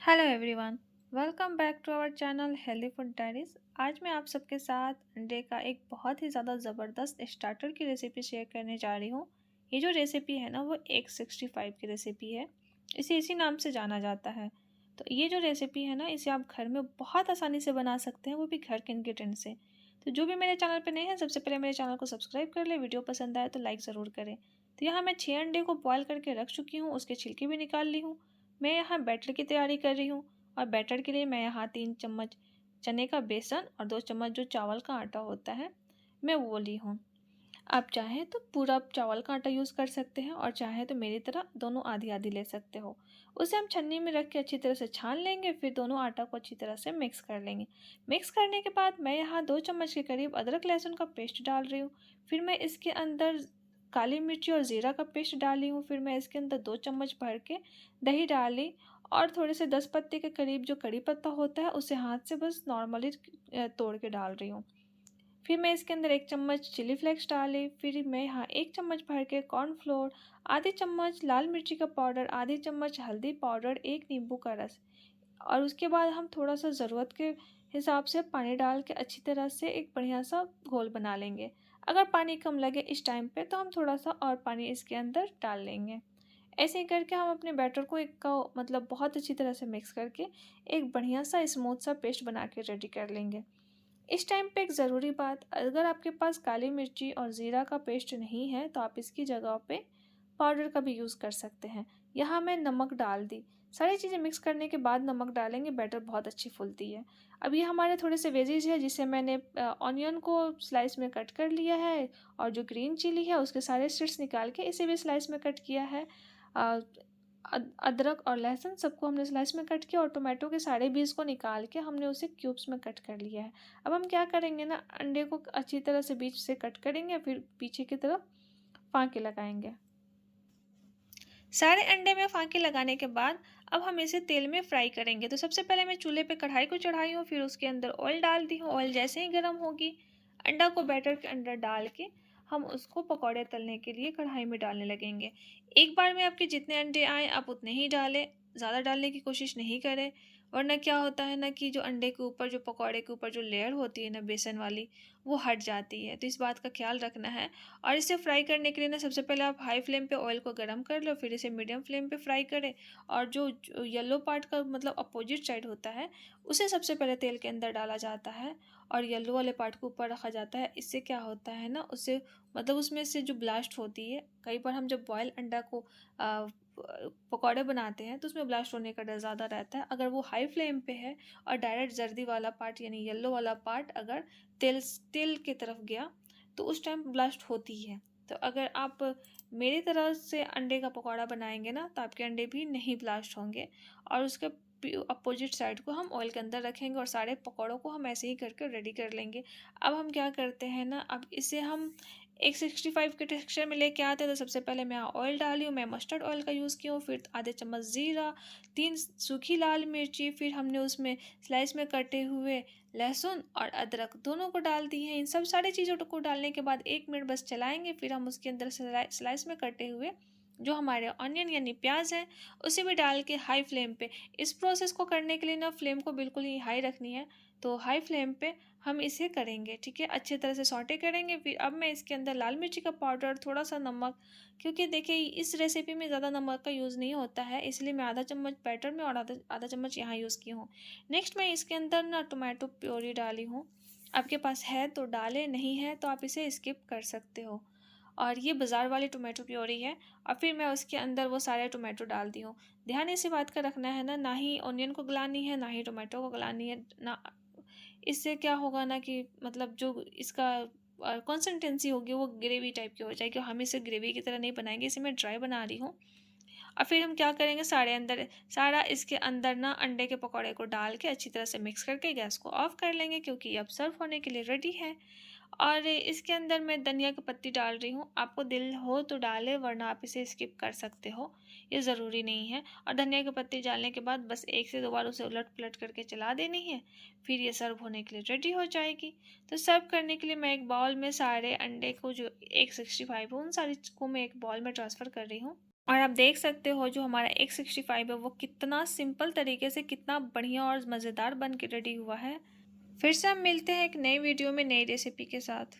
Hello everyone, welcome back to our channel healthy food diaries. आज मैं आप सबके साथ अंडे का एक बहुत ही ज़्यादा ज़बरदस्त स्टार्टर की रेसिपी शेयर करने जा रही हूँ। ये जो रेसिपी है ना, वो एग 65 की रेसिपी है। इसे इसी नाम से जाना जाता है। तो ये जो रेसिपी है ना, इसे आप घर में बहुत आसानी से बना सकते हैं, वो भी घर के इंग्रेडिएंट से। तो जो भी मेरे चैनल पर नए हैं, सबसे पहले मेरे चैनल को सब्सक्राइब कर ले। वीडियो पसंद आए तो लाइक ज़रूर करें। तो यहाँ मैं 6 अंडे को बॉयल करके रख चुकी हूँ, उसके छिलके भी निकाल ली हूँ। मैं यहाँ बैटर की तैयारी कर रही हूँ और बैटर के लिए मैं यहाँ 3 चम्मच चने का बेसन और 2 चम्मच जो चावल का आटा होता है, मैं वो ली हूँ। आप चाहें तो पूरा चावल का आटा यूज़ कर सकते हैं और चाहें तो मेरी तरह दोनों आधी आधी ले सकते हो। उसे हम छन्नी में रख के अच्छी तरह से छान लेंगे, फिर दोनों आटा को अच्छी तरह से मिक्स कर लेंगे। मिक्स करने के बाद मैं यहाँ 2 चम्मच के करीब अदरक लहसुन का पेस्ट डाल रही हूँ। फिर मैं इसके अंदर काली मिर्ची और ज़ीरा का पेस्ट डाली हूँ। फिर मैं इसके अंदर 2 चम्मच भर के दही डाली और थोड़े से 10 पत्ते के करीब जो कड़ी पत्ता होता है, उसे हाथ से बस नॉर्मली तोड़ के डाल रही हूँ। फिर मैं इसके अंदर 1 चम्मच चिली फ्लेक्स डाली। फिर मैं यहाँ 1 चम्मच भर के कॉर्नफ्लोर, आधी चम्मच लाल मिर्ची का पाउडर, आधी चम्मच हल्दी पाउडर, 1 नींबू का रस और उसके बाद हम थोड़ा सा ज़रूरत के हिसाब से पानी डाल के अच्छी तरह से एक बढ़िया सा घोल बना लेंगे। अगर पानी कम लगे इस टाइम पे तो हम थोड़ा सा और पानी इसके अंदर डाल लेंगे। ऐसे ही करके हम अपने बैटर को एक का मतलब बहुत अच्छी तरह से मिक्स करके एक बढ़िया सा स्मूथ सा पेस्ट बना के रेडी कर लेंगे। इस टाइम पे एक ज़रूरी बात, अगर आपके पास काली मिर्ची और ज़ीरा का पेस्ट नहीं है तो आप इसकी जगह पे पाउडर का भी यूज़ कर सकते हैं। यहाँ मैं नमक डाल दी। सारी चीज़ें मिक्स करने के बाद नमक डालेंगे, बैटर बहुत अच्छी फूलती है। अब ये हमारे थोड़े से वेजीज है, जिसे मैंने ऑनियन को स्लाइस में कट कर लिया है और जो ग्रीन चिली है उसके सारे सीड्स निकाल के इसे भी स्लाइस में कट किया है। अ, अदरक और लहसुन सबको हमने स्लाइस में कट किया और टोमेटो के सारे बीज को निकाल के हमने उसे क्यूब्स में कट कर लिया है। अब हम क्या करेंगे ना, अंडे को अच्छी तरह से बीच से कट करेंगे, फिर पीछे की तरफ फाँके लगाएंगे। सारे अंडे में फाँके लगाने के बाद अब हम इसे तेल में फ्राई करेंगे। तो सबसे पहले मैं चूल्हे पे कढ़ाई को चढ़ाई हूँ, फिर उसके अंदर ऑयल डाल दी हूँ। ऑयल जैसे ही गर्म होगी, अंडा को बैटर के अंदर डाल के हम उसको पकौड़े तलने के लिए कढ़ाई में डालने लगेंगे। एक बार में आपके जितने अंडे आए आप उतने ही डालें, ज़्यादा डालने की कोशिश नहीं करें, वरना क्या होता है ना कि जो अंडे के ऊपर जो पकौड़े के ऊपर जो लेयर होती है ना बेसन वाली, वो हट जाती है। तो इस बात का ख्याल रखना है। और इसे फ्राई करने के लिए ना सबसे पहले आप हाई फ्लेम पे ऑयल को गरम कर लो, फिर इसे मीडियम फ्लेम पे फ्राई करें और जो येलो पार्ट का मतलब अपोजिट साइड होता है, उसे सबसे पहले तेल के अंदर डाला जाता है और येलो वाले पार्ट को ऊपर रखा जाता है। इससे क्या होता है ना, उससे मतलब उसमें से जो ब्लास्ट होती है, कई बार हम जब बॉयल अंडा को पकौड़े बनाते हैं तो उसमें ब्लास्ट होने का डर ज़्यादा रहता है। अगर वो हाई फ्लेम पे है और डायरेक्ट जर्दी वाला पार्ट यानी येलो वाला पार्ट अगर तेल तेल की तरफ गया तो उस टाइम ब्लास्ट होती है। तो अगर आप मेरी तरह से अंडे का पकौड़ा बनाएंगे ना, तो आपके अंडे भी नहीं ब्लास्ट होंगे और उसके अपोजिट साइड को हम ऑयल के अंदर रखेंगे और सारे पकौड़ों को हम ऐसे ही करके रेडी कर लेंगे। अब हम क्या करते हैं ना, अब इसे हम एक 65 के टेक्सचर में लेके आते हैं। तो सबसे पहले मैं ऑयल डाली हूँ, मैं मस्टर्ड ऑयल का यूज़ की हूँ, फिर आधे चम्मच ज़ीरा, 3 सूखी लाल मिर्ची, फिर हमने उसमें स्लाइस में कटे हुए लहसुन और अदरक दोनों को डाल दिए हैं। इन सब सारी चीज़ों को डालने के बाद 1 मिनट बस चलाएंगे, फिर हम उसके अंदर स्लाइस में कटे हुए जो हमारे ऑनियन यानी प्याज है उसे भी डाल के हाई फ्लेम पे, इस प्रोसेस को करने के लिए ना फ्लेम को बिल्कुल ही हाई रखनी है। तो हाई फ्लेम पे हम इसे करेंगे, ठीक है, अच्छे तरह से सौटे करेंगे। फिर अब मैं इसके अंदर लाल मिर्ची का पाउडर, थोड़ा सा नमक, क्योंकि देखिए इस रेसिपी में ज़्यादा नमक का यूज़ नहीं होता है, इसलिए मैं आधा चम्मच बैटर में और आधा आधा चम्मच यहाँ यूज़ की हूँ। नेक्स्ट मैं इसके अंदर ना टोमेटो प्योरी डाली हूँ। आपके पास है तो डालें, नहीं है तो आप इसे स्किप कर सकते हो। और ये बाज़ार वाली टोमेटो प्योरी है। और फिर मैं उसके अंदर वो सारे टोमेटो डाल दी हूँ। ध्यान इसी बात का रखना है ना ही ऑनियन को गलानी है, ना ही टोमेटो को गलानी है ना। इससे क्या होगा ना कि मतलब जो इसका कंसिस्टेंसी होगी वो ग्रेवी टाइप की हो जाएगी। हम इसे ग्रेवी की तरह नहीं बनाएंगे, इसे मैं ड्राई बना रही हूँ। और फिर हम क्या करेंगे, सारा इसके अंदर ना अंडे के पकौड़े को डाल के अच्छी तरह से मिक्स करके गैस को ऑफ कर लेंगे, क्योंकि ये अब सर्व होने के लिए रेडी है। और इसके अंदर मैं धनिया की पत्ती डाल रही हूँ। आपको दिल हो तो डालें, वरना आप इसे स्किप कर सकते हो, ये ज़रूरी नहीं है। और धनिया की पत्ती डालने के बाद बस 1 से 2 बार उसे उलट पलट करके चला देनी है, फिर ये सर्व होने के लिए रेडी हो जाएगी। तो सर्व करने के लिए मैं एक बाउल में सारे अंडे को जो 165 है उन सारी को मैं एक बाउल में ट्रांसफ़र कर रही हूँ। और आप देख सकते हो जो हमारा एग 65 है वो कितना सिंपल तरीके से कितना बढ़िया और मज़ेदार बन के रेडी हुआ है। फिर से हम मिलते हैं एक नई वीडियो में नई रेसिपी के साथ।